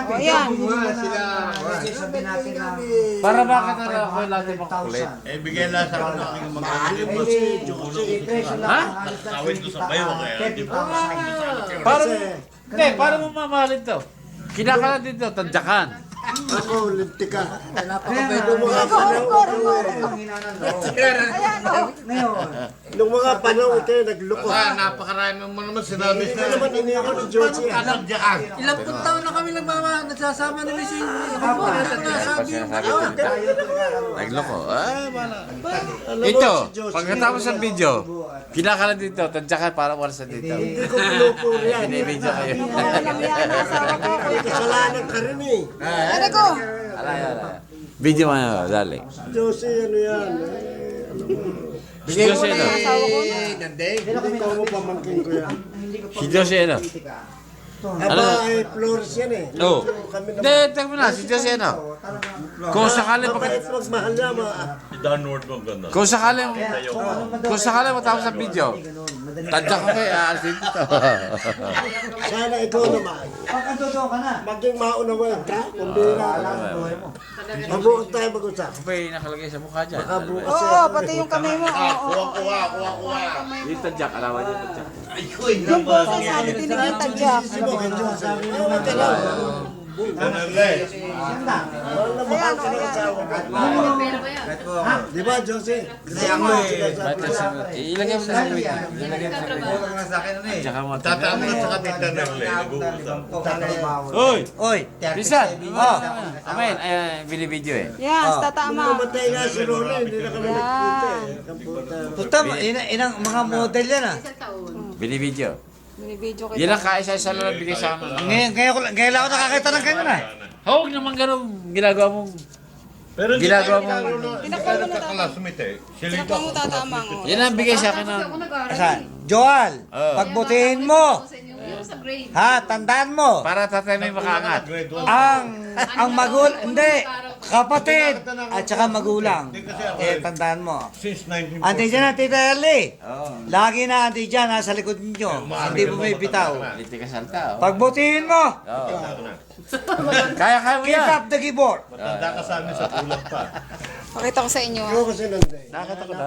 Ayan. Sabi natin na... Para bakit na ako natin makulit? Eh, bigay lang sa akin ng mga Ha? awit ko sa bayo kaya di ba? Para mo, hindi, para mo mamahalin to. Kinakalat dito, tadyakan. Ako, lintika. Napakabait mo mga Ngayon, Nung mga panahon ito, nagloko. Napakarami mo naman sinabi Ito naman iniwan ni Georgie. ilang pung taon na kami nagsasama ni Missy. Nagloko. Ay, wala. Ito, pagkatapos ng video, kinakalat dito, tadyakan para walasan dito. Hindi ko pinupuri yan. Binibidyo kayo. Alam yan, asawa ko. Kasalanan ka rin eh. Ano ko? Ala. Video mo na, dali. Josie, ano yan? Si Jose, ano? Asawa ko. Hindi ko mo pamangkin ko yan. Si Jose, ano? Aba, ay Flores yan eh. Oo. Kami Hindi, teka mo na, si Jose, ano? Kung sakali, mabait magmahal niya, Downward mo ganda. kung sakali matapos ang video, tadyak ko kayo, aalis dito. sana ikaw naman. Pag andodo ka na. Maging maunawain ka, kung bira. Mabuot tayo mag-usap. Ako pa yung nakalagay sa mukha dyan. Oo, pati yung kamay mo. Oo, Kuha. Yung tadyak, alawan yung tadyak. yung bosa sa atin, tinig yung tadyak. Ayan, o, ayan. Di ba, Josie? Ilagay mo sa video. Ilagay mo sa video. Tadyakan mo. Tatama na sa kapita na nag-uusap. Uy! Oy, Bisan! Amen, binibidyo eh. Yan, tatama. Mamatay nga si Rona, hindi na kami nagkita eh. Kamputa. puta, inang mga model yan ah. Binibidyo. Binibidyo kita. Yan ang kaisa-isa lang bigay sa amin. Ngayon lang ako nakakita ng ganyan ah. Huwag naman ganun ginagawa mong... Pero hindi Ginagawa tayo mo. Tinakpan mo na nagkakalasmit eh. Sila Tinakpan mo tatama. oh. Yan ang bigay sa akin ng... Asan? Joal, pagbutihin mo. Sa grade. Ha, tandaan mo. Para tatay may makaangat. grade 1. Ang hindi, kapatid, at saka magulang. Tandaan mo. Since 1940. Ante dyan na, Tita Erly. Lagi na ante dyan, nasa likod ninyo. Hindi bumibitaw. Hindi ka salta, oh. Pagbutihin mo. Kaya mo Keep yan. up the keyboard. Matanda ka sa amin sa kulang pa. Pakita ko sa inyo. Ako kasi nanday. Nakakita ko na.